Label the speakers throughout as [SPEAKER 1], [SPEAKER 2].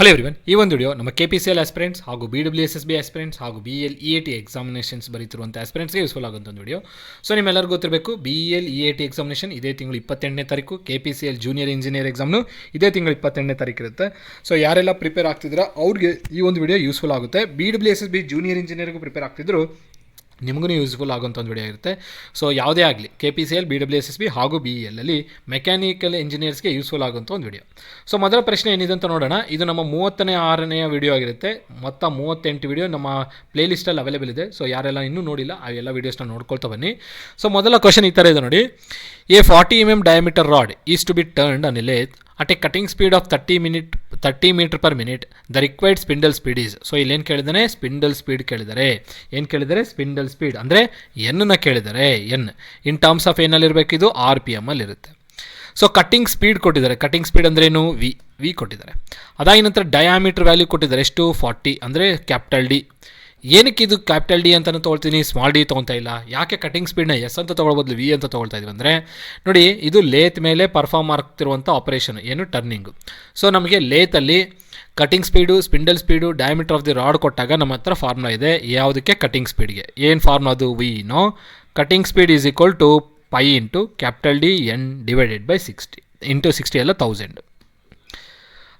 [SPEAKER 1] Hello everyone, ಈ ಒಂದು video ನಮ್ಮ KPCL ಆಸ್ಪಿರೆಂಟ್ಸ್ ಹಾಗೂ BWSSB ಆಸ್ಪಿರೆಂಟ್ಸ್ ಹಾಗೂ BL EAT ಎಕ್ಸಾಮಿನೇಷನ್ಸ್ ಬರೀತಿರುವಂಥ ಆಸ್ಪಿರೆಂಟ್ಸ್ಗೆ ಯೂಸ್ಫುಲ್ ಆಗುವಂಥ ಒಂದು ವಿಡಿಯೋ. ಸೊ ನಿಮ್ಮೆಲ್ಲರಿಗೂ ಗೊತ್ತಿರಬೇಕು, BL EAT ಎಕ್ಸಾಮಿನೇಷನ್ ಇದೇ ತಿಂಗಳು 28ನೇ ತಾರೀಕು, KPCL ಜೂನಿಯರ್ ಇಂಜಿನಿಯರ್ ಎಕ್ಸಾಮ್ನು ಇದೇ ತಿಂಗಳು 28ನೇ ತಾರೀಕು ಇರುತ್ತೆ. ಸೊ ಯಾರೆಲ್ಲ ಪ್ರಿಪೇರ್ ಆಗ್ತಿದ್ದೀರಾ ಅವ್ರಿಗೆ ಈ ಒಂದು ವಿಡಿಯೋ ಯೂಸ್ಫುಲ್ ಆಗುತ್ತೆ. BWSSB ಜೂನಿಯರ್ ಇಂಜಿನಿಯರ್ಗೂ ಪ್ರಿಪೇರ್ ಆಗ್ತಿದ್ರು ನಿಮಗೂ ಯೂಸ್ಫುಲ್ ಆಗೋಂಥ ಒಂದು ವಿಡಿಯೋ ಇರುತ್ತೆ. ಸೊ ಯಾವುದೇ ಆಗಲಿ KPCL BWSSB ಹಾಗೂ BEL ಅಲ್ಲಿ ಮೆಕ್ಯಾನಿಕಲ್ ಇಂಜಿನಿಯರ್ಸ್ಗೆ ಯೂಸ್ಫುಲ್ ಆಗೋಂಥ ಒಂದು ವಿಡಿಯೋ. ಸೊ ಮೊದಲ ಪ್ರಶ್ನೆ ಏನಿದೆ ಅಂತ ನೋಡೋಣ. ಇದು ನಮ್ಮ 36ನೇ ವಿಡಿಯೋ ಆಗಿರುತ್ತೆ. ಮೊತ್ತ 38 ವಿಡಿಯೋ ನಮ್ಮ ಪ್ಲೇಲಿಸ್ಟಲ್ಲಿ ಅವೈಲೇಬಲ್ ಇದೆ. ಸೊ ಯಾರೆಲ್ಲ ಇನ್ನೂ ನೋಡಿಲ್ಲ ಆ ಎಲ್ಲ ವೀಡಿಯೋಸ್ನ ನೋಡ್ಕೊಳ್ತಾ ಬನ್ನಿ. ಸೊ ಮೊದಲ ಕ್ವಶನ್ ಈ ಥರ ಇದೆ ನೋಡಿ. A 40 mm diameter rod is to be turned on a lathe at a cutting speed of 30 meter per minute. The required spindle speed is. So ಇಲ್ಲೇನು ಕೇಳಿದಾನೆ? ಸ್ಪಿಂಡಲ್ ಸ್ಪೀಡ್ ಕೇಳಿದ್ದಾರೆ. ಏನು ಕೇಳಿದ್ದಾರೆ? ಸ್ಪಿಂಡಲ್ ಸ್ಪೀಡ್ ಅಂದರೆ ಎನ್ನ ಕೇಳಿದ್ದಾರೆ. ಎನ್ ಇನ್ ಟರ್ಮ್ಸ್ ಆಫ್ ಏನಲ್ಲಿರಬೇಕು? ಇದು RPM ಅಲ್ಲಿರುತ್ತೆ. ಸೊ ಕಟ್ಟಿಂಗ್ ಸ್ಪೀಡ್ ಕೊಟ್ಟಿದ್ದಾರೆ. ಕಟ್ಟಿಂಗ್ ಸ್ಪೀಡ್ ಅಂದರೆ ಏನು? ವಿ ಕೊಟ್ಟಿದ್ದಾರೆ. ಅದಾಗಿ ನಂತರ ಡಯಾಮೀಟರ್ ವ್ಯಾಲ್ಯೂ ಕೊಟ್ಟಿದ್ದಾರೆ. ಎಷ್ಟು? 40 ಅಂದರೆ ಕ್ಯಾಪಿಟಲ್ ಡಿ. ಏನಕ್ಕೆ ಇದು ಕ್ಯಾಪಿಟಲ್ ಡಿ ಅಂತಲೂ ತೊಗೊಳ್ತೀನಿ, ಸ್ಮಾಲ್ ಡಿ ತೊಗೊತಾ ಇಲ್ಲ? ಯಾಕೆ ಕಟಿಂಗ್ ಸ್ಪೀಡ್ನ ಎಸ್ ಅಂತ ತೊಗೊಳ್ಬೋದು, ವಿ ಅಂತ ತೊಗೊಳ್ತಾ ಇದೀವಿ ಅಂದರೆ ನೋಡಿ, ಇದು ಲೇತ್ ಮೇಲೆ ಪರ್ಫಾರ್ಮ್ ಆಗ್ತಿರುವಂಥ ಆಪರೇಷನ್ ಏನು? ಟರ್ನಿಂಗು. ಸೊ ನಮಗೆ ಲೇತಲ್ಲಿ cutting speed, spindle speed, diameter of the rod ಕೊಟ್ಟಾಗ ನಮ್ಮ ಹತ್ರ ಫಾರ್ಮುಲಾ ಇದೆ. ಯಾವುದಕ್ಕೆ? ಕಟಿಂಗ್ ಸ್ಪೀಡ್ಗೆ. ಏನು ಫಾರ್ಮುಲಾ ಅದು? We know cutting speed is equal to pi into capital D N divided by 60 into 60 ಎಲ್ಲ 1000.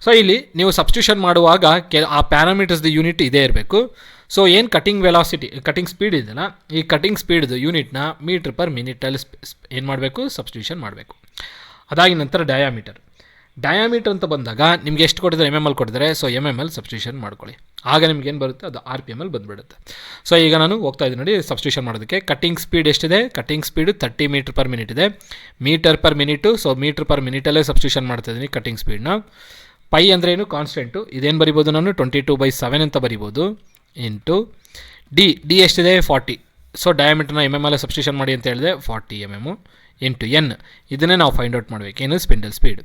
[SPEAKER 1] ಸೊ ಇಲ್ಲಿ ನೀವು ಸಬ್ಸ್ಟಿಟ್ಯೂಷನ್ ಮಾಡುವಾಗ ಆ ಪ್ಯಾರಾಮೀಟರ್ಸ್ದು ಯೂನಿಟ್ ಇದೇ ಇರಬೇಕು. ಸೊ ಏನು ಕಟಿಂಗ್ ವೆಲಾಸಿಟಿ, ಕಟಿಂಗ್ ಸ್ಪೀಡ್ ಇದೆಯಲ್ಲ, ಈ ಕಟಿಂಗ್ ಸ್ಪೀಡ್ದು ಯೂನಿಟ್ನ ಮೀಟ್ರ್ ಪರ್ ಮಿನಿಟಲ್ಲಿ ಏನು ಮಾಡಬೇಕು? ಸಬ್ಸ್ಟಿಟ್ಯೂಷನ್ ಮಾಡಬೇಕು. ಅದಾಗಿ ನಂತರ ಡಯಾಮೀಟರ್ ಅಂತ ಬಂದಾಗ ನಿಮ್ಗೆ ಎಷ್ಟು ಕೊಟ್ಟಿದ್ದಾರೆ? MM ಕೊಟ್ಟಿದ್ದಾರೆ. ಸೊ MM ಸಬ್ಸ್ಟಿಟ್ಯೂಷನ್ ಮಾಡ್ಕೊಳ್ಳಿ. ಆಗ ನಿಮ್ಗೆ ಏನು ಬರುತ್ತೆ? ಅದು RPM ಬಂದುಬಿಡುತ್ತೆ. ಸೊ ಈಗ ನಾನು ಹೋಗ್ತಾ ಇದ್ದೀನಿ ನೋಡಿ ಸಬ್ಸ್ಟಿಟ್ಯೂಷನ್ ಮಾಡೋದಕ್ಕೆ. ಕಟ್ಟಿಂಗ್ ಸ್ಪೀಡ್ ಎಷ್ಟಿದೆ? Cutting speed 30 meter per minute ಇದೆ. Meter per minute, so meter per ಮಿನಿಟಲ್ಲೇ ಸಬ್ಸ್ಟಿಟ್ಯೂಷನ್ ಮಾಡ್ತಾಯಿದ್ದೀನಿ ಕಟ್ಟಿಂಗ್ ಸ್ಪೀಡ್ನ. ಪೈ ಅಂದರೆ ಏನು? ಕಾನ್ಸ್ಟೆಂಟು. ಇದೇನು ಬರಿಬೋದು ನಾನು? 22/7 ಅಂತ ಬರಿಬೋದು. ಇಂಟು ಡಿ ಎಷ್ಟಿದೆ? 40. ಸೊ ಡಯಾಮೀಟರ್ನ MM ಸಬ್ಸ್ಟಿಟ್ಯೂಷನ್ ಮಾಡಿ ಅಂತ ಹೇಳಿದೆ. 40 mm ಇಂಟು ಎನ್. ಇದನ್ನೇ ನಾವು ಫೈಂಡ್ ಔಟ್ ಮಾಡಬೇಕು. ಏನು? Spindle speed.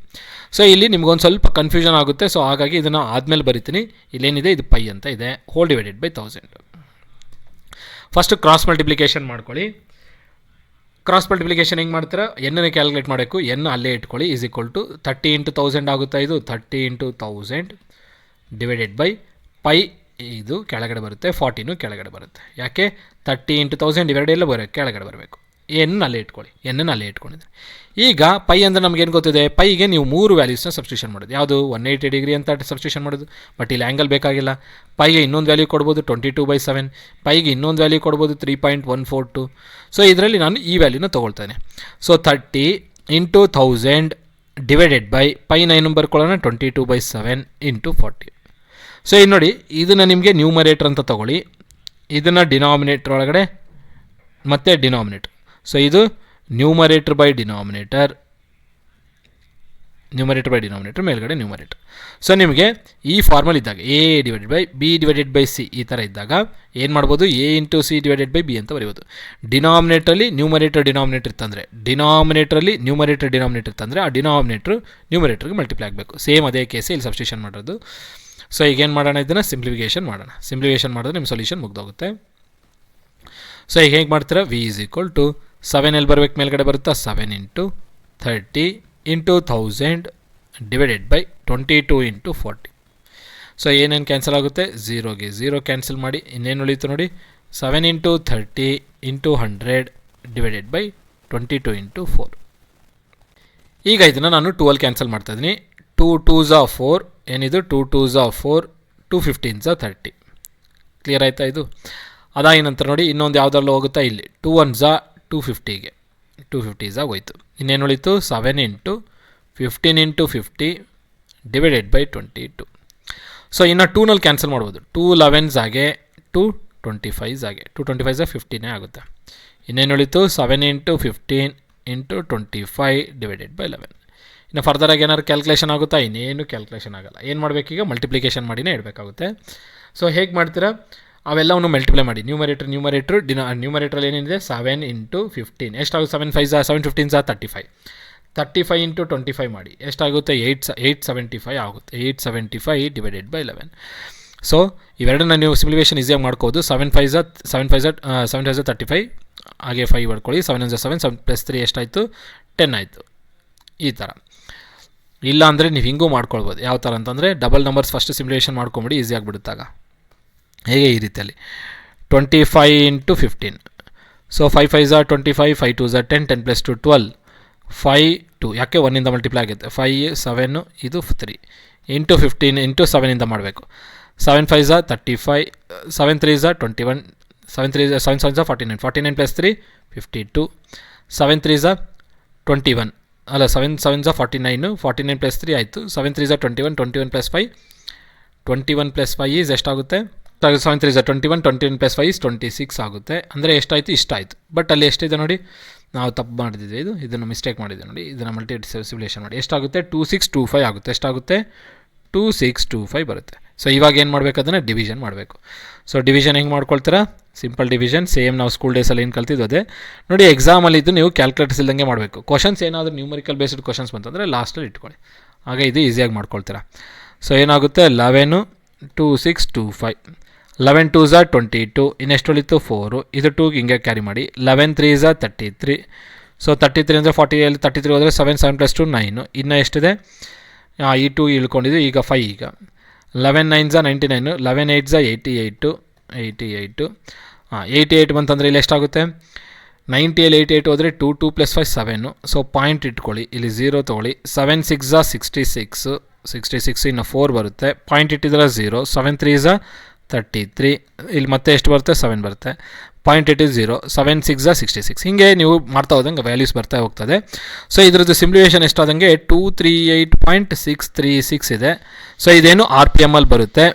[SPEAKER 1] ಸೊ ಇಲ್ಲಿ ನಿಮ್ಗೊಂದು ಸ್ವಲ್ಪ ಕನ್ಫ್ಯೂಷನ್ ಆಗುತ್ತೆ. ಸೊ ಹಾಗಾಗಿ ಇದನ್ನು ಆದಮೇಲೆ ಬರಿತೀನಿ. ಇಲ್ಲೇನಿದೆ? ಇದು ಪೈ ಅಂತ ಇದೆ. Whole divided by 1000. First cross multiplication ಮಾಡ್ಕೊಳ್ಳಿ. ಕ್ರಾಸ್ ಮಲ್ಟಿಪ್ಲಿಕೇಶನ್ ಹೆಂಗೆ ಮಾಡ್ತೀರಾ? ಎನ್ನನ್ನು ಕ್ಯಾಲ್ಕುಲೇಟ್ ಮಾಡಬೇಕು. ಎನ್ ಅಲ್ಲೇ ಇಟ್ಕೊಳ್ಳಿ. ಈಸ್ ಈಕ್ವಲ್ ಟು 30 ಇಂಟು 1000 ಆಗುತ್ತಾ? ಇದು 30 ಇಂಟು 1000 ಡಿವೈಡೆಡ್ ಬೈ ಪೈ. ಇದು ಕೆಳಗಡೆ ಬರುತ್ತೆ, 40 ಕೆಳಗಡೆ ಬರುತ್ತೆ. ಯಾಕೆ? 30 ಇಂಟು 1000 ಡಿವೈಡ್ ಎಲ್ಲ ಕೆಳಗಡೆ ಬರಬೇಕು. ಎನ್ನು ಅಲ್ಲೇ ಇಟ್ಕೊಳ್ಳಿ. ಎನ್ನನ್ನು ಅಲ್ಲೇ ಇಟ್ಕೊಂಡಿದ್ದೆ. ಈಗ ಪೈ ಅಂದರೆ ನಮಗೇನು ಗೊತ್ತಿದೆ? ಪೈಗೆ ನೀವು 3 ವ್ಯಾಲ್ಯೂಸ್ನ ಸಬ್ಸ್ಟಿಟ್ಯೂಷನ್ ಮಾಡೋದು. ಯಾವುದು? 180 ಡಿಗ್ರಿ ಅಂತ ಸಬ್ಸ್ಟಿಟ್ಯೂಷನ್ ಮಾಡೋದು. ಬಟ್ ಇಲ್ಲಿ ಆ್ಯಂಗಲ್ ಬೇಕಾಗಿಲ್ಲ. ಪೈಗೆ ಇನ್ನೊಂದು ವ್ಯಾಲ್ಯೂ ಕೊಡ್ಬೋದು 22/7. ಪೈಗೆ ಇನ್ನೊಂದು ವ್ಯಾಲ್ಯೂ ಕೊಡ್ಬೋದು 3.142. ಸೊ ಇದರಲ್ಲಿ ನಾನು ಈ ವ್ಯಾಲ್ಯೂನ ತೊಗೊಳ್ತೇನೆ. ಸೊ 30 ಇಂಟು 1000 ಡಿವೈಡೆಡ್ ಬೈ ಪೈನ ಏನು ಬರ್ಕೊಳ್ಳೋಣ? 22/7 ಇಂಟು 40. ಸೊ ಇದು ನೋಡಿ, ಇದನ್ನು ನಿಮಗೆ ನ್ಯೂಮರೇಟರ್ ಅಂತ ತೊಗೊಳ್ಳಿ. ಇದನ್ನು ಡಿನಾಮಿನೇಟರ್ ಒಳಗಡೆ ಮತ್ತು ಡಿನಾಮಿನೇಟರ್. ಸೊ ಇದು ನ್ಯೂಮರೇಟರ್ ಬೈ ಡಿನಾಮಿನೇಟರ್ ಮೇಲ್ಗಡೆ ನ್ಯೂಮರೇಟರ್. ಸೊ ನಿಮಗೆ ಈ ಫಾರ್ಮಲ್ ಇದ್ದಾಗ A divided by B divided by C ಈ ಥರ ಇದ್ದಾಗ ಏನು ಮಾಡ್ಬೋದು? A into C divided by B ಅಂತ ಬರೀಬೋದು. ಡಿನಾಮಿನೇಟ್ರಲ್ಲಿ ನ್ಯೂಮರೇಟರ್ ಇತ್ತಂದರೆ ಆ ನ್ಯೂಮರೇಟರ್ಗೆ ಮಲ್ಟಿಪ್ಲೈ ಆಗಬೇಕು. ಸೇಮ್ ಅದೇ ಕೇಸೇ ಇಲ್ಲಿ ಸಬ್ಸ್ಟಿಟ್ಯೂಷನ್ ಮಾಡೋದು. ಸೊ ಈಗೇನು ಮಾಡೋಣ? ಇದನ್ನು ಸಿಂಪ್ಲಿಫಿಕೇಷನ್ ಮಾಡೋಣ. ಸಿಂಪ್ಲಿಫಿಕೇಷನ್ ಮಾಡಿದ್ರೆ ನಿಮ್ಮ ಸೊಲ್ಯೂಷನ್ ಮುಗ್ದೋಗುತ್ತೆ. ಸೊ ಈಗ ಹೇಗೆ ಮಾಡ್ತೀರಾ? V ಈಸ್ ಈಕ್ವಲ್ ಟು 7 ಎಲ್ಲಿ ಬರಬೇಕು? ಮೇಲ್ಗಡೆ ಬರುತ್ತಾ? 7 into 30 into 1000 divided by 22 into 40. So ಏನೇನು ಕ್ಯಾನ್ಸಲ್ ಆಗುತ್ತೆ? 0ಗೆ 0 ಕ್ಯಾನ್ಸಲ್ ಮಾಡಿ ಇನ್ನೇನು ಉಳೀತು ನೋಡಿ? 7 into 30 into 100 divided by 22 into 4. ಈಗ ಇದನ್ನು ನಾನು 2 ಕ್ಯಾನ್ಸಲ್ ಮಾಡ್ತಾಯಿದ್ದೀನಿ. 2 2s 4. ಏನಿದು? 2 2s 4, 2 15s 30. ಕ್ಲಿಯರ್ ಆಯಿತಾ ಇದು? ಅದಾಗಿ ನಂತರ ನೋಡಿ ಇನ್ನೊಂದು ಯಾವುದ್ರಲ್ಲೂ ಹೋಗುತ್ತಾ? ಇಲ್ಲಿ 2 1s 250ಗೆ 250s ಹೋಯ್ತು. ಇನ್ನೇನು ಉಳಿತು? 7 into 15 into 50 divided by 22. So ಇನ್ನು 2ನಲ್ಲಿ ಕ್ಯಾನ್ಸಲ್ ಮಾಡ್ಬೋದು. 2 11s ಆಗೆ 2 25s ಆಗೆ 2 25s 15 ಆಗುತ್ತೆ. ಇನ್ನೇನು ಉಳಿತು? 7 ಇಂಟು 15 ಇಂಟು 25 ಡಿವೈಡೆಡ್ ಬೈ 11. ಇನ್ನು ಫರ್ದರಾಗಿ ಏನಾದ್ರು ಕ್ಯಾಲ್ಕುಲೇಷನ್ ಆಗುತ್ತಾ? ಇನ್ನೇನು ಕ್ಯಾಲ್ಕುಲೇಷನ್ ಆಗೋಲ್ಲ. ಏನು ಮಾಡಬೇಕೀಗ? ಮಲ್ಟಿಪ್ಲಿಕೇಶನ್ ಮಾಡಿನೇ ಇಡಬೇಕಾಗುತ್ತೆ. ಸೊ ಹೇಗೆ ಮಾಡ್ತೀರಾ? ಅವೆಲ್ಲವನ್ನು ಮಲ್ಟಿಪ್ಲೈ ಮಾಡಿ. ನ್ಯೂಮರೇಟ್ರಲ್ಲಿ ಏನಿದೆ? 7 ಇಂಟು 15 ಎಷ್ಟಾಗುತ್ತೆ? 7 5s 7 15s 35 ಇಂಟು 25 ಮಾಡಿ ಎಷ್ಟಾಗುತ್ತೆ? 875 ಆಗುತ್ತೆ. 875 ಡಿವೈಡೆಡ್ ಬೈ 11. ಸೊ ಇವೆರಡನ್ನ ನೀವು ಸಿಂಪ್ಲಿಫಿಕೇಷನ್ ಈಸಿಯಾಗಿ ಮಾಡ್ಕೋದು. 7 5s 35 ಹಾಗೆ 5 ಮಾಡ್ಕೊಳ್ಳಿ. 7 1s 7 7 + 3 ಎಷ್ಟಾಯಿತು? 10 ಆಯಿತು. ಈ ಥರ ಇಲ್ಲ ಅಂದರೆ ನೀವು ಹಿಂಗೂ ಮಾಡ್ಕೊಳ್ಬೋದು. ಯಾವ ಥರ ಅಂತಂದರೆ ಡಬಲ್ ನಂಬರ್ಸ್ ಫಸ್ಟ್ ಸಿಮ್ಯುಲೇಷನ್ ಮಾಡ್ಕೊಂಬಿಡಿ, ಈಸಿ ಆಗಿಬಿಡುತ್ತಾಗ. ಹೇಗೆ ಈ ರೀತಿಯಲ್ಲಿ 25 ಇಂಟು 15. ಸೊ 5 5 ಝಾ 25, 5 2 ಝಾ 10, 10 + 2 12, 5 2 ಯಾಕೆ 1ಇಂದ ಮಲ್ಟಿಪ್ಲೈ ಆಗುತ್ತೆ, 5 7 ಇದು 3 ಇಂಟು 15 ಇಂಟು 7ಇಂದ ಮಾಡಬೇಕು. 7 5 ಝಾ 35, 7 3 ಝಾ 21, 7 7 ಝಾ 49, 49 + 3 52, 7 3 ಝಾ 21 ಅಲ್ಲ 7 7 ಝಾ 49, 49 + 3 ಆಯಿತು. 7 3 ಝಾ 21, 21 + 5, 21 + 5 ಈಸ್ ಎಷ್ಟಾಗುತ್ತೆ, 7 3 ಝಾ 21, 21 + 5 26 ಆಗುತ್ತೆ. ಅಂದರೆ ಎಷ್ಟಾಯಿತು, ಇಷ್ಟ ಆಯಿತು. ಬಟ್ ಅಲ್ಲಿ ಎಷ್ಟಿದೆ ನೋಡಿ, ನಾವು ತಪ್ಪು ಮಾಡಿದ್ವಿ, ಇದನ್ನು ಮಿಸ್ಟೇಕ್ ಮಾಡಿದ್ದೆ ನೋಡಿ. ಇದನ್ನು ಸಿಮ್ಯುಲೇಷನ್ ಮಾಡಿ ಎಷ್ಟಾಗುತ್ತೆ, 2625 ಆಗುತ್ತೆ. ಎಷ್ಟಾಗುತ್ತೆ, 2625 ಬರುತ್ತೆ. ಸೊ ಇವಾಗ ಏನು ಮಾಡಬೇಕು, ಅದನ್ನು ಡಿವಿಷನ್ ಮಾಡಬೇಕು. ಸೊ ಡಿವಿಷನ್ ಹೆಂಗೆ ಮಾಡ್ಕೊಳ್ತೀರಾ, ಸಿಂಪಲ್ ಡಿವಿಷನ್, ಸೇಮ್ ನಾವು ಸ್ಕೂಲ್ ಡೇಸಲ್ಲಿ ಏನು ಕಲ್ತಿದ್ದು ಅದೇ ನೋಡಿ. ಎಕ್ಸಾಮಲ್ಲಿ ಇದು ನೀವು ಕ್ಯಾಲ್ಕುಲೇಟರ್ಸ್ ಇಲ್ದಂಗೆ ಮಾಡಬೇಕು. ಕ್ವಶನ್ಸ್ ಏನಾದರೂ ನ್ಯೂಮರಿಕಲ್ ಬೇಸ್ಡ್ ಕ್ವಶನ್ಸ್ ಬಂತಂದರೆ ಲಾಸ್ಟಲ್ಲಿ ಇಟ್ಕೊಳ್ಳಿ, ಹಾಗೆ ಇದು ಈಸಿಯಾಗಿ ಮಾಡ್ಕೊಳ್ತೀರಾ. ಸೊ ಏನಾಗುತ್ತೆ, 11 2625, 11 2 ಝಾ 22, ಇನ್ನೆಷ್ಟು ಉಳಿತು 4, ಇದು 2 ಹಿಂಗೆ ಕ್ಯಾರಿ ಮಾಡಿ. 11 3 ಝಾ 33, ಸೊ 33 ಅಂದರೆ 40, 33 ಹೋದರೆ 7 7 + 2 9, ಇನ್ನು ಎಷ್ಟಿದೆ, ಈ 2 ಇಳ್ಕೊಂಡಿದ್ದು, ಈಗ 5. ಈಗ 11 9 ಝಾ 99, 11 8 ಝಾ 88, 88 ಬಂತಂದರೆ ಇಲ್ಲಿ ಎಷ್ಟಾಗುತ್ತೆ, 90ಯಲ್ಲಿ 88 ಹೋದರೆ 2 2 + 5 7, ಸೊ ಪಾಯಿಂಟ್ ಇಟ್ಕೊಳ್ಳಿ, ಇಲ್ಲಿ 0 ತೊಗೊಳ್ಳಿ. 7 6 ಝಾ 66, 66 ಇನ್ನು 4 ಬರುತ್ತೆ, ಪಾಯಿಂಟ್ ಇಟ್ಟಿದ್ರೆ 0. 7 3 ಝಾ 33, ಇಲ್ಲಿ ಮತ್ತೆ ಎಷ್ಟು ಬರುತ್ತೆ, 7 ಬರುತ್ತೆ, ಪಾಯಿಂಟ್ ಇಟ್ ಇಸ್ 0. 7 6 ಝಾ 66. ಹೀಗೆ ನೀವು ಮಾಡ್ತಾ ಹೋದಂಗೆ ವ್ಯಾಲ್ಯೂಸ್ ಬರ್ತಾ ಹೋಗ್ತದೆ. ಸೊ ಇದ್ರದ್ದು ಸಿಮ್ಯುಲೇಷನ್ ಎಷ್ಟಾದಂಗೆ 238.636 ಇದೆ. ಸೊ ಇದೇನು RPM ಅಲ್ಲಿ ಬರುತ್ತೆ.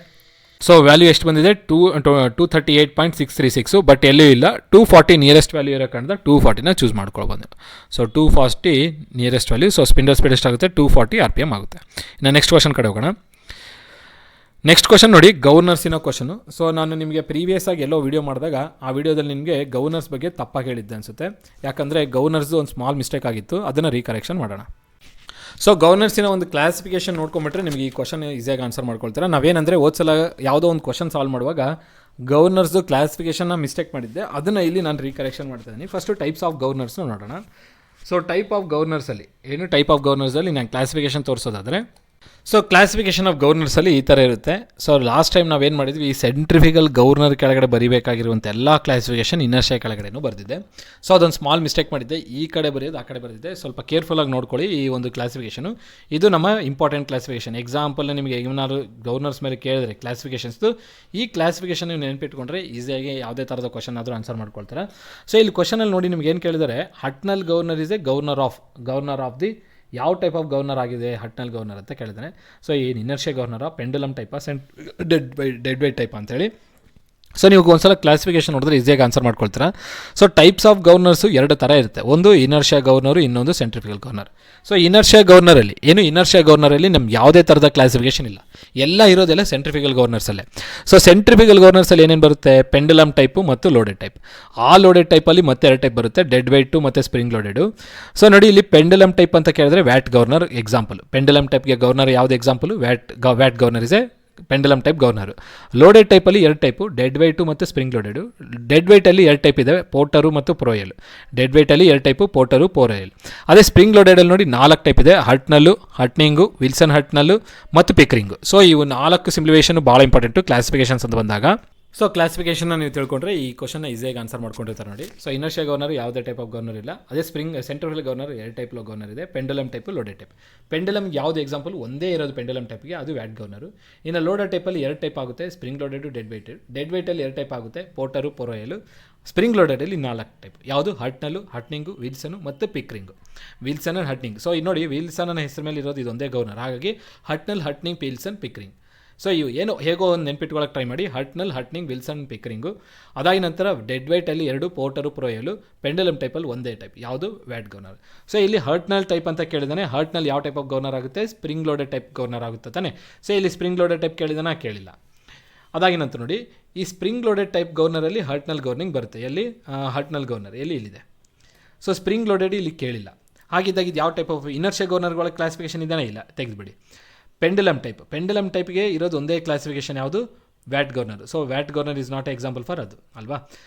[SPEAKER 1] ಸೊ ವ್ಯಾಲ್ಯೂ ಎಷ್ಟು ಬಂದಿದೆ, 238.636, ಬಟ್ ಎಲ್ಲೂ ಇಲ್ಲ. 240 ನಿಯರೆಸ್ಟ್ ವ್ಯಾಲ್ಯೂ ಇರೋ ಕಾರಣದ 240ನ ಚೂಸ್ ಮಾಡ್ಕೊಳ್ಬೋದು. So 240 nearest value. So spindle speed ಎಷ್ಟಾಗುತ್ತೆ, 240 RPM ಆಗುತ್ತೆ. ಇನ್ನು ನೆಕ್ಸ್ಟ್ ಕ್ವಶನ್ ಕಡೆ ಹೋಗೋಣ. ನೆಕ್ಸ್ಟ್ ಕ್ವಶನ್ ನೋಡಿ, ಗವರ್ನರ್ಸಿನ ಕ್ವಶನು. ಸೊ ನಾನು ನಿಮಗೆ ಪ್ರೀವಿಯಸ್ ಆಗಿ ಎಲ್ಲೋ ವೀಡಿಯೋ ಮಾಡಿದಾಗ ಆ ವಿಡಿಯೋದಲ್ಲಿ ನಿಮಗೆ ಗವರ್ನರ್ಸ್ ಬಗ್ಗೆ ತಪ್ಪಾಗಿ ಹೇಳಿದ್ದೆ ಅನಿಸುತ್ತೆ. ಯಾಕಂದರೆ ಗವರ್ನರ್ಸ್ದು ಒಂದು ಸ್ಮಾಲ್ ಮಿಸ್ಟೇಕ್ ಆಗಿತ್ತು, ಅದನ್ನು ರೀಕರೆಕ್ಷನ್ ಮಾಡೋಣ. ಸೊ ಗವರ್ನರ್ಸಿನ ಒಂದು ಕ್ಲಾಸಿಫಿಕೇಷನ್ ನೋಡ್ಕೊಂಬಿಟ್ರೆ ನಿಮಗೆ ಈ ಕ್ವಶನ್ ಈಸಿಯಾಗಿ ಆನ್ಸರ್ ಮಾಡ್ಕೊಳ್ತೀರಾ. ನಾವೇನಂದರೆ ಓದ್ಸಲ ಯಾವುದೋ ಒಂದು ಕ್ವಶನ್ ಸಾಲ್ವ್ ಮಾಡುವಾಗ ಗವರ್ನರ್ಸ್ದು ಕ್ಲಾಸಿಫಿಕೇಷನ್ನ ಮಿಸ್ಟೇಕ್ ಮಾಡಿದ್ದೆ, ಅದನ್ನು ಇಲ್ಲಿ ನಾನು ರೀಕರೆಕ್ಷನ್ ಮಾಡ್ತಾಯಿದ್ದೀನಿ. ಫಸ್ಟು ಟೈಪ್ಸ್ ಆಫ್ ಗವರ್ನರ್ಸ್ನ ನೋಡೋಣ. ಸೊ ಟೈಪ್ ಆಫ್ ಗವರ್ನರ್ಸಲ್ಲಿ ಏನು, ಟೈಪ್ ಆಫ್ ಗವರ್ನರ್ಸಲ್ಲಿ ನಾನು ಕ್ಲಾಸಿಫಿಕೇಷನ್ ತೋರಿಸೋದಾದರೆ, ಸೊ ಕ್ಲಾಸಿಫಿಕೇಷನ್ ಆಫ್ ಗವರ್ನರ್ಸಲ್ಲಿ ಈ ಥರ ಇರುತ್ತೆ. ಸೊ ಲಾಸ್ಟ್ ಟೈಮ್ ನಾವೇನು ಮಾಡಿದ್ವಿ, ಈ ಸೆಂಟ್ರಿಫಿಕಲ್ ಗವರ್ನರ್ ಕೆಳಗಡೆ ಬರೀಬೇಕಾಗಿರುವಂಥ ಎಲ್ಲ ಕ್ಲಾಸಿಫಿಕೇಷನ್ ಇನ್ನರ್ಷಿಯಾ ಕೆಳಗಡೆನೂ ಬರ್ದಿದೆ. ಸೊ ಅದೊಂದು ಸ್ಮಾಲ್ ಮಿಸ್ಟೇಕ್ ಮಾಡಿದ್ದೆ, ಈ ಕಡೆ ಬರೆಯೋದು ಆ ಕಡೆ ಬರೆದಿದ್ದೆ. ಸ್ವಲ್ಪ ಕೇರ್ಫುಲ್ಲಾಗಿ ನೋಡ್ಕೊಳ್ಳಿ ಈ ಒಂದು ಕ್ಲಾಸಿಫಿಕೇಷನು. ಇದು ನಮ್ಮ ಇಂಪಾರ್ಟೆಂಟ್ ಕ್ಲಾಸಿಫಿಕೇಷನ್. ಎಕ್ಸಾಂಪಲ್ ನಿಮಗೆ ಏನಾದ್ರು ಗವರ್ನರ್ಸ್ ಮೇಲೆ ಕೇಳಿದ್ರೆ ಕ್ಲಾಸಿಫಿಕೇಷನ್ಸ್ದು, ಈ ಕ್ಲಾಸಿಫಿಕೇಷನ್ ನೀವು ನೆನ್ಪಿಟ್ಕೊಂಡ್ರೆ ಈಸಿಯಾಗಿ ಯಾವುದೇ ಥರದ ಕ್ವಶನ್ ಆದರೂ ಆನ್ಸರ್ ಮಾಡ್ಕೊಳ್ತಾರೆ. ಸೊ ಇಲ್ಲಿ ಕ್ವಶನಲ್ಲಿ ನೋಡಿ ನಿಮ್ಗೆ ಏನು ಕೇಳಿದರೆ, Hartnell governor is a governor of the ಯಾವ ಟೈಪ್ ಆಫ್ ಗವರ್ನರ್ ಆಗಿದೆ ಹಟ್ನಲ್ ಗವರ್ನರ್ ಅಂತ ಕೇಳಿದ್ದಾನೆ. ಸೊ ಏನು ಇನ್ನರ್ಷಿಯಾ ಗವರ್ನರ, ಪೆಂಡುಲಮ್ ಟೈಪಾ, ಡೆಡ್ ವೈಟ್ ಟೈಪ್ ಅಂತೇಳಿ. ಸೊ ನೀವು ಒಂದ್ಸಲ ಕ್ಲಾಸಿಫಿಕೇಷನ್ ನೋಡಿದ್ರೆ ಈಸಿಯಾಗಿ ಆನ್ಸರ್ ಮಾಡ್ಕೊಳ್ತೀರಾ. ಸೊ ಟೈಪ್ಸ್ ಆಫ್ ಗವರ್ನರ್ಸು ಎರಡು ಥರ ಇರುತ್ತೆ. ಒಂದು ಇನ್ನರ್ಷಿಯಾ ಗವರ್ನರು, ಇನ್ನೊಂದು ಸೆಂಟ್ರಿಫಿಕಲ್ ಗವರ್ನರ್. ಸೊ ಇನ್ನರ್ಷಿಯಾ ಗವರ್ನರಲ್ಲಿ ನಮ್ಗೆ ಯಾವುದೇ ಥರದ ಕ್ಲಾಸಿಫಿಕೇಷನ್ ಇಲ್ಲ, ಎಲ್ಲ ಇರೋದೆಲ್ಲ ಸೆಂಟ್ರಿಫಿಕಲ್ ಗವರ್ನರ್ಸಲ್ಲೇ. ಸೊ ಸೆಂಟ್ರಿಫಿಕಲ್ ಗವರ್ನರ್ಸಲ್ಲಿ ಏನೇನು ಬರುತ್ತೆ, ಪೆಂಡುಲಮ್ ಟೈಪು ಮತ್ತು ಲೋಡೆಡ್ ಟೈಪ್. ಆ ಲೋಡೆಡ್ ಟೈಪಲ್ಲಿ ಮತ್ತೆ 2 ಟೈಪ್ ಬರುತ್ತೆ, ಡೆಡ್ ವೈಟು ಮತ್ತು ಸ್ಪ್ರಿಂಗ್ ಲೋಡೆಡು. ಸೊ ನೋಡಿ ಇಲ್ಲಿ ಪೆಂಡುಲಮ್ ಟೈಪ್ ಅಂತ ಕೇಳಿದ್ರೆ ವ್ಯಾಟ್ ಗವರ್ನರ್ ಎಕ್ಸಾಂಪಲ್. ಪೆಂಡುಲಮ್ ಟೈಪ್ಗೆ ಗವರ್ನರ್ ಯಾವುದು example, Watt governor is a pendulum type governor. Loaded ಟೈಪಲ್ಲಿ 2 ಟೈಪು, ಡೆಡ್ ವೈಟು ಮತ್ತು ಸ್ಪ್ರಿಂಗ್ ಲೋಡೆಡು. ಡೆಡ್ ವೈಟಲ್ಲಿ 2 ಟೈಪ್ ಇದ್ದಾವೆ, ಪೋರ್ಟರು ಮತ್ತು ಪ್ರೋಯಲ್. ಡೆಡ್ ವೈಟಲ್ಲಿ 2 ಟೈಪು, ಪೋರ್ಟರು, ಪ್ರೋಯಲ್. ಅದೇ ಸ್ಪ್ರಿಂಗ್ ಲೋಡೆಡಲ್ಲಿ ನೋಡಿ 4 ಟೈಪ್ ಇದೆ, ಹಟ್ನಲ್ಲು, ಹಟ್ನಿಂಗು, ವಿಲ್ಸನ್ ಹಟ್ನಲ್ಲು ಮತ್ತು ಪಿಕ್ರಿಂಗು. ಸೊ ಇವು 4 ಸಿಮ್ಯುಲೇಷನ್ ಭಾಳ ಇಂಪಾರ್ಟೆಂಟು ಕ್ಲಾಸಿಫಿಕೇಷನ್ಸ್ ಅಂತ ಬಂದಾಗ. ಸೊ ಕ್ಲಾಸಿಫಿಕೇಷನ್ನ ನೀವು ತಿಳ್ಕೊಂಡ್ರೆ ಈ ಕ್ವಶನ್ನ ಈಸಿಯಾಗಿ ಆನ್ಸರ್ ಮಾಡ್ಕೊಂಡಿರ್ತಾರೆ ನೋಡಿ. ಸೊ ಇನ್ನರ್ಷಿಯಾ ಗವರ್ನರ್ ಯಾವುದೇ ಟೈಪ್ ಆಫ್ ಗವರ್ನರ್ ಇಲ್ಲ. ಅದೇ ಸೆಂಟ್ರಿಫಿಕಲ್ ಗವರ್ನರ್ 2 ಟೈಪ್ ಗವರ್ನರ್ ಇದೆ, pendulum type, loaded type. Pendulum ಯಾವುದು ಎಕ್ಸಾಂಪಲ್ ಒಂದೇ ಇರೋದು ಪೆಂಡುಲಮ್ ಟೈಪ್ಗೆ, ಅದು ವ್ಯಾಟ್ ಗವರ್ನರು. ಇನ್ನು ಲೋಡೆಡ್ ಟೈಪಲ್ಲಿ 2 ಟೈಪ್ ಆಗುತ್ತೆ, ಸ್ಪ್ರಿಂಗ್ ಲೋಡೆಡು, ಡೆಡ್ ವೈಟಲ್ಲಿ 2 ಟೈಪ್ ಆಗುತ್ತೆ, ಪೋರ್ಟರು, ಪೊರೋಯಲು. ಸ್ಪ್ರಿಂಗ್ ಲೋಡೆಡಲ್ಲಿ 4 ಟೈಪ್, ಯಾವುದು ಹಟ್ನಲ್ಲು, ಹಟ್ನಿಂಗು, ವಿಲ್ಸನು ಮತ್ತು Pickering. Wilson and Hartung. So ಈ ನೋಡಿ ವಿಲ್ಸನ್ನ ಹೆಸರು ಮೇಲೆ ಇರೋದು ಇದೊಂದೇ ಗವರ್ನರ್, ಹಾಗಾಗಿ ಹಟ್ನಲ್, ಹಟ್ನಿಂಗ್, ವಿಲ್ಸನ್, ಪಿಕ್ರಿಂಗ್. ಸೊ ಇವು ಏನು ಹೇಗೋ ಒಂದು ನೆನ್ಪಿಟ್ಕೊಳ್ಳೋಕೆ ಟ್ರೈ ಮಾಡಿ, ಹಟ್ನಲ್, ಹಟ್ನಿಂಗ್, ವಿಲ್ಸನ್, ಪಿಕ್ರಿಂಗು. ಅದಾಗಿ ನಂತರ ಡೆಡ್ ವೈಟಲ್ಲಿ 2, ಪೋರ್ಟರು, ಪ್ರೋಯಲು. ಪೆಂಡುಲಮ್ ಟೈಪಲ್ಲಿ ಒಂದೇ ಟೈಪ್, ಯಾವುದು ವ್ಯಾಟ್ ಗವರ್ನರ್. ಸೊ ಇಲ್ಲಿ ಹಟ್ನಲ್ ಟೈಪ್ ಅಂತ ಕೇಳಿದಾನೆ, ಹಟ್ನಲ್ ಯಾವ ಟೈಪ್ ಆಫ್ ಗವರ್ನರ್ ಆಗುತ್ತೆ, ಸ್ಪ್ರಿಂಗ್ ಲೋಡೆಡ್ ಟೈಪ್ ಗವರ್ನರ್ ಆಗುತ್ತೆ ತಾನೆ. ಸೊ ಇಲ್ಲಿ ಸ್ಪ್ರಿಂಗ್ ಲೋಡೆಡ್ ಟೈಪ್ ಕೇಳಿದಾನ, ಕೇಳಿಲ್ಲ. ಅದಾಗಿ ನಂತರ ನೋಡಿ ಈ ಸ್ಪ್ರಿಂಗ್ ಲೋಡೆಡ್ ಟೈಪ್ ಗವರ್ನರಲ್ಲಿ ಹಟ್ನಲ್ ಗವರ್ನಿಂಗ್ ಬರುತ್ತೆ. ಎಲ್ಲಿ ಹಟ್ನಲ್ ಗವರ್ನರ್ ಇಲ್ಲಿದೆ. ಸೊ ಸ್ಪ್ರಿಂಗ್ ಲೋಡೆಡ್ ಇಲ್ಲಿ ಕೇಳಿಲ್ಲ. ಹಾಗಿದ್ದಾಗ ಇದು ಯಾವ ಟೈಪ್ ಆಫ್ ಇನ್ನರ್ಷಿಯಾ ಗವರ್ನರ್ಗಳ ಕ್ಲಾಸಿಫಿಕೇಷನ್ ಇದ್ದಾನೆ, ಇಲ್ಲ, ತೆಗೆದುಬಿಡಿ. ಪೆಂಡುಲಮ್ ಟೈಪ್ಗೆ ಇರೋದು ಒಂದೇ ಕ್ಲಾಸಿಫಿಕೇಷನ್, ಯಾವುದು watt governor. So watt governor is not example for ಅದು ಅಲ್ವಾ.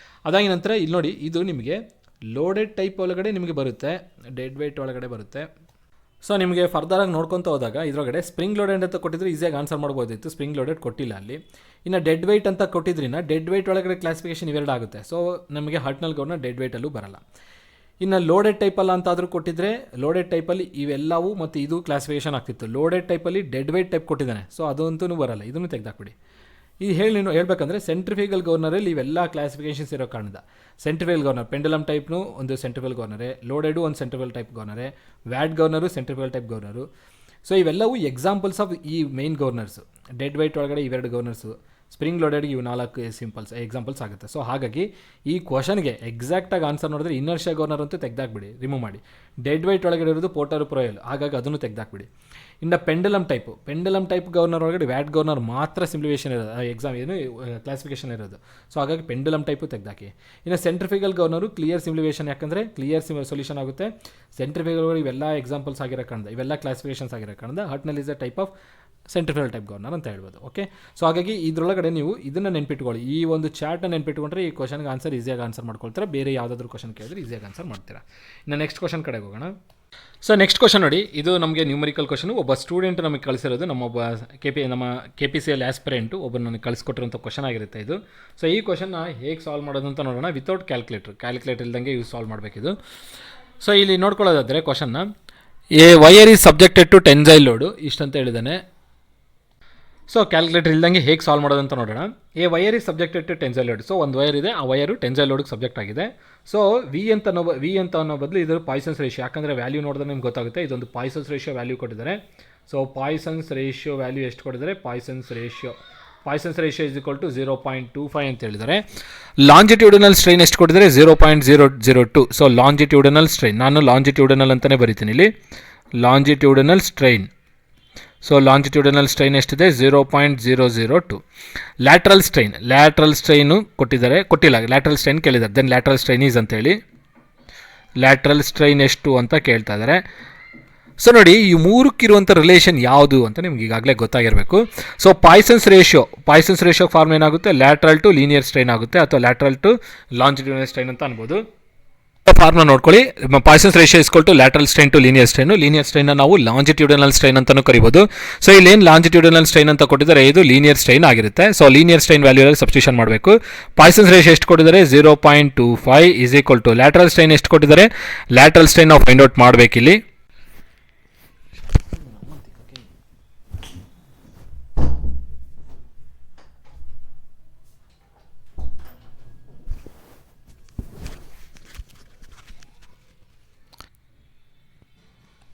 [SPEAKER 1] ಅದಾಗಿ ನಂತರ ಇಲ್ಲಿ ನೋಡಿ ಇದು ನಿಮಗೆ ಲೋಡೆಡ್ ಟೈಪ್ ಒಳಗಡೆ ನಿಮಗೆ ಬರುತ್ತೆ, ಡೆಡ್ ವೈಟ್ ಒಳಗಡೆ ಬರುತ್ತೆ. ಸೊ ನಿಮಗೆ ಫರ್ದರಾಗಿ ನೋಡ್ಕೊತ ಹೋದಾಗ ಇದರೊಳಗಡೆ ಸ್ಪ್ರಿಂಗ್ ಲೋಡೆಡ್ ಅಂತ ಕೊಟ್ಟಿದ್ರೆ ಈಸಿಯಾಗಿ ಆನ್ಸರ್ ಮಾಡ್ಬೋದಿತ್ತು. ಸ್ಪ್ರಿಂಗ್ ಲೋಡೆಡ್ ಕೊಟ್ಟಿಲ್ಲ ಅಲ್ಲಿ. ಇನ್ನು ಡೆಡ್ ವೆಯ್ಟ್ ಅಂತ ಕೊಟ್ಟಿದ್ರಿನ ಡೆಡ್ ವೆಯ್ಟ್ ಒಳಗಡೆ ಕ್ಲಾಸಿಫಿಕೇಷನ್ ಇವೆರಡು ಆಗುತ್ತೆ. ಸೊ ನಮಗೆ ಹಟ್ನಲ್ ಗೌರ್ನರ್ ಡೆಡ್ ವೆಯ್ಟಲ್ಲೂ ಬರಲ್ಲ. ಇನ್ನು ಲೋಡೆಡ್ ಟೈಪಲ್ಲ ಅಂತಾದರೂ ಕೊಟ್ಟಿದ್ರೆ ಲೋಡೆಡ್ ಟೈಪಲ್ಲಿ ಇವೆಲ್ಲವೂ ಮತ್ತು ಇದು ಕ್ಲಾಸಿಫಿಕೇಷನ್ ಆಗ್ತಿತ್ತು. ಲೋಡೆಡ್ ಟೈಪಲ್ಲಿ ಡೆಡ್ ವೆಯ್ಟ್ ಟೈಪ್ ಕೊಟ್ಟಿದ್ದಾನೆ. ಸೊ ಅದಂತೂ ಬರಲ್ಲ, ಇದನ್ನು ತೆಗೆದಾಕ್ಬಿಡಿ. ಇದು ನೀನು ಹೇಳ್ಬೇಕಂದ್ರೆ ಸೆಂಟ್ರಿಫಿಗಲ್ ಗವರ್ನರಲ್ಲಿ ಇವೆಲ್ಲ ಕ್ಲಾಸಿಫಿಕೇಷನ್ಸ್ ಇರೋ ಕಾರಣದ ಸೆಂಟ್ರಿಫಿಗಲ್ ಗವರ್ನರ್ ಪೆಂಡುಲಮ್ ಟೈಪ್ನು ಒಂದು ಸೆಂಟ್ರಿಫಿಗಲ್ ಗವರ್ನರೇ, ಲೋಡೆಡು ಒಂದು ಸೆಂಟ್ರಿಫಿಗಲ್ ಟೈಪ್ ಗವರ್ನರೇ, Watt governor centrifugal type governor. So ಇವೆಲ್ಲವೂ ಎಕ್ಸಾಂಪಲ್ಸ್ ಆಫ್ ಈ ಮೇನ್ ಗವರ್ನರ್ಸು. ಡೆಡ್ ವೈಟ್ ಒಳಗಡೆ ಇವೆರಡು ಗವರ್ನರ್ಸು, ಸ್ಪ್ರಿಂಗ್ ಲೋಡೆಡ್ಗೆ ಇವು 4 ಎಕ್ಸಾಂಪಲ್ಸ್ ಆಗುತ್ತೆ. ಸೊ ಹಾಗಾಗಿ ಈ ಕ್ವಶನ್ಗೆ ಎಕ್ಸಾಕ್ಟಾಗಿ ಆನ್ಸರ್ ನೋಡಿದ್ರೆ ಇನ್ನರ್ಷಿಯಾ ಗವರ್ನರ್ ಅಂತೂ ತೆಗೆದಾಕ್ಬಿಡಿ, ರಿಮೂವ್ ಮಾಡಿ. ಡೆಡ್ ವೈಟ್ ಒಳಗಡೆ ಇರೋದು ಪೋರ್ಟರ್ ಪ್ರೊಯಲ್, ಹಾಗಾಗಿ ಅದನ್ನು ತೆಗೆದಾಕ್ಬಿಡಿ. ಇನ್ನು ಪೆಂಡುಲಮ್ ಟೈಪ್ ಗವರ್ನರ್ ಒಳಗಡೆ ವ್ಯಾಟ್ ಗವರ್ನರ್ ಮಾತ್ರ ಸಿಂಪ್ಲಿಫಿಕೇಷನ್ ಇರೋದು, ಕ್ಲಾಸಿಫಿಕೇಷನ್ ಇರೋದು. ಸೊ ಹಾಗಾಗಿ ಪೆಂಡುಲಮ್ ಟೈಪು ತೆಗೆದಾಕಿ. ಇನ್ನು ಸೆಂಟ್ರಿಫಿಗಲ್ ಗವರ್ನರು ಕ್ಲಿಯರ್ ಸಿಂಪ್ಲಿಫಿಕೇಷನ್, ಯಾಕಂದರೆ ಕ್ಲಿಯರ್ ಸೊಲ್ಯೂಷನ್ ಆಗುತ್ತೆ. ಸೆಂಟ್ರಿಫಿಗಲ್ ಇವೆಲ್ಲ ಎಕ್ಸಾಂಪಲ್ಸ್ ಆಗಿರೋ ಕಾರಣದ, ಇವೆಲ್ಲ ಕ್ಲಾಸಿಫಿಕೇಷನ್ಸ್ ಆಗಿರೋ ಕಾರಣದ Hartnell is a type of centrifugal type governor ಅಂತ ಹೇಳ್ಬೋದು. ಓಕೆ, ಸೊ ಹಾಗಾಗಿ ಇದರೊಳಗಡೆ ನೀವು ಇದನ್ನು ನೆನ್ಪಿಟ್ಕೊಳ್ಳಿ. ಈ ಒಂದು ಚಾರ್ಟನ್ನು ನೆನ್ಪಿಟ್ಕೊಂಡ್ರೆ ಈ ಕ್ವಶನ್ಗೆ ಈಸಿಯಾಗಿ ಆನ್ಸರ್ ಮಾಡ್ಕೊಳ್ತಾರೆ. ಬೇರೆ ಯಾವುದಾದ್ರೂ ಕ್ವಶನ್ ಕೇಳಿದ್ರೆ ಈಸಿಯಾಗಿ ಆನ್ಸರ್ ಮಾಡ್ತೀರಾ. ಇನ್ನು ನೆಕ್ಸ್ಟ್ ಕ್ವಶನ್ ಕಡೆಗೆ ಹೋಗೋಣ. ಸೊ ನೆಕ್ಸ್ಟ್ ಕ್ವಶನ್ ನೋಡಿ, ಇದು ನಮಗೆ ನ್ಯೂಮರಿಕಲ್ ಕ್ವಶನು. ಒಬ್ಬ ಸ್ಟೂಡೆಂಟ್ ನಮಗೆ ಕಳಿಸಿರೋದು, ನಮ್ಮ KPCL ಆಸ್ಪಿರೆಂಟು ಒಬ್ಬರು ನನಗೆ ಕಳಿಸ್ಕೊಟ್ಟಿರೋಂಥ ಕ್ವಶನ್ ಆಗಿರುತ್ತೆ ಇದು. ಸೊ ಈ ಕ್ವಶನ್ನ ಹೇಗೆ ಸಾಲ್ವ್ ಮಾಡೋದು ಅಂತ ನೋಡೋಣ. ವಿತೌಟ್ ಕ್ಯಾಲ್ಕುಲೇಟರ್ ಇಲ್ದಂಗೆ ಇವು ಸಾಲ್ವ್ ಮಾಡಬೇಕಿದು. ಸೊ ಇಲ್ಲಿ ನೋಡ್ಕೊಳ್ಳೋದಾದರೆ ಕ್ವಶನ್ನ a wire is subjected to tensile load ಇಷ್ಟಂತ ಹೇಳಿದ್ದಾನೆ. ಸೊ ಕ್ಯಾಲ್ಕುಲೇಟರ್ ಇಲ್ದಂಗೆ ಹೇಗೆ ಸಾಲ್ವ್ ಮಾಡೋದು ಅಂತ ನೋಡೋಣ. A wire is subjected to tensile load. So ಒಂದು ವೈರ್ ಇದೆ, ಆ ವೈರು ಟೆನ್ಸೈಲ್ ಲೋಡ್ಗೆ ಸಬ್ಜೆಕ್ಟ್ ಆಗಿದೆ. ಸೊ ವಿ ಅಂತ ಅನ್ನೋ ಬದಲು ಇದರ ಪಾಯ್ಸನ್ಸ್ ರೇಷಿಯೋ, ಯಾಕಂದರೆ ವ್ಯಾಲ್ಯೂ ನೋಡಿದ್ರೆ ನಿಮ್ಗೆ ಗೊತ್ತಾಗುತ್ತೆ. ಇದೊಂದು ಪಾಯ್ಸನ್ಸ್ ರೇಷಿಯೋ ವ್ಯಾಲ್ಯೂ ಕೊಟ್ಟಿದ್ದಾರೆ. ಸೊ ಪಾಯ್ಸನ್ಸ್ ರೇಷಿಯೋ ವ್ಯಾಲ್ಯೂ ಎಷ್ಟು ಕೊಟ್ಟಿದ್ದಾರೆ? Poisson's ratio is equal to 0.25 ಅಂತ ಹೇಳಿದ್ದಾರೆ. ಲಾಂಜಿಟ್ಯೂಡನಲ್ ಸ್ಟ್ರೈನ್ ಎಷ್ಟು ಕೊಟ್ಟಿದ್ದಾರೆ? 0.002. ಸೊ ಲಾಂಜಿಟ್ಯೂಡನಲ್ ಸ್ಟ್ರೈನ್, ನಾನು ಲಾಂಜಿಟ್ಯೂಡನಲ್ ಅಂತಲೇ ಬರಿತೀನಿ ಇಲ್ಲಿ, ಲಾಂಜಿಟ್ಯೂಡನಲ್ ಸ್ಟ್ರೈನ್. ಸೊ ಲಾಂಜಿಟ್ಯೂಡನಲ್ ಸ್ಟ್ರೈನ್ ಎಷ್ಟಿದೆ? 0.002. ಲ್ಯಾಟ್ರಲ್ ಸ್ಟ್ರೈನು ಕೊಟ್ಟಿಲ್ಲ, ಲ್ಯಾಟ್ರಲ್ ಸ್ಟ್ರೈನ್ ಕೇಳಿದ್ದಾರೆ. ದೆನ್ ಲ್ಯಾಟ್ರಲ್ ಸ್ಟ್ರೈನ್ ಈಸ್ ಅಂತೇಳಿ, ಲ್ಯಾಟ್ರಲ್ ಸ್ಟ್ರೈನ್ ಎಷ್ಟು ಅಂತ ಕೇಳ್ತಾ ಇದ್ದಾರೆ. ಸೊ ನೋಡಿ, ಈ ಮೂರಕ್ಕಿರುವಂಥ ರಿಲೇಷನ್ ಯಾವುದು ಅಂತ ನಿಮ್ಗೆ ಈಗಾಗಲೇ ಗೊತ್ತಾಗಿರಬೇಕು. ಸೊ ಪಾಯ್ಸನ್ಸ್ ರೇಷಿಯೋ ಫಾರ್ಮ್ ಏನಾಗುತ್ತೆ? ಲ್ಯಾಟ್ರಲ್ ಟು ಲೀನಿಯರ್ ಸ್ಟ್ರೈನ್ ಆಗುತ್ತೆ, ಅಥವಾ ಲ್ಯಾಟ್ರಲ್ ಟು ಲಾಂಜಿಟ್ಯೂಡನಲ್ ಸ್ಟ್ರೈನ್ ಅಂತ ಅನ್ಬೋದು. ಫಾರ್ಮ್ನ ನೋಡ್ಕೊಳ್ಳಿ. Poisson's ratio is equal to lateral strain to linear strain ನಾವು ಲಾಂಜಿಟ್ಯೂಡನಲ್ ಸ್ಟ್ರೈನ್ ಅಂತಾನೂ ಕರಿಬೋದು. ಸೊ ಇಲ್ಲೇನು ಲಾಂಜಿಟ್ಯೂಡನಲ್ ಸ್ಟ್ರೈನ್ ಅಂತ ಕೊಟ್ಟಿದ್ದಾರೆ, ಇದು ಲೀನಿಯರ್ ಸ್ಟ್ರೈನ್ ಆಗಿರುತ್ತೆ. ಸೊ ಲೀನಿಯರ್ ಸ್ಟ್ರೈನ್ ವ್ಯಾಲ್ಯೂಲ್ಲಿ ಸಬ್ಸ್ಟಿಟ್ಯೂಷನ್ ಮಾಡಬೇಕು. ಪಾಯ್ಸನ್ಸ್ ರೇಷಿಯೋ ಎಷ್ಟು ಕೊಟ್ಟಿದ್ದಾರೆ? 0.25 is equal to lateral strain ಎಷ್ಟು ಕೊಟ್ಟಿದ್ದಾರೆ? ಲ್ಯಾಟ್ರಲ್ ಸ್ಟ್ರೈನ್ ನಾವು ಫೈಂಡ್ ಔಟ್ ಮಾಡಬೇಕಿಲ್ಲಿ.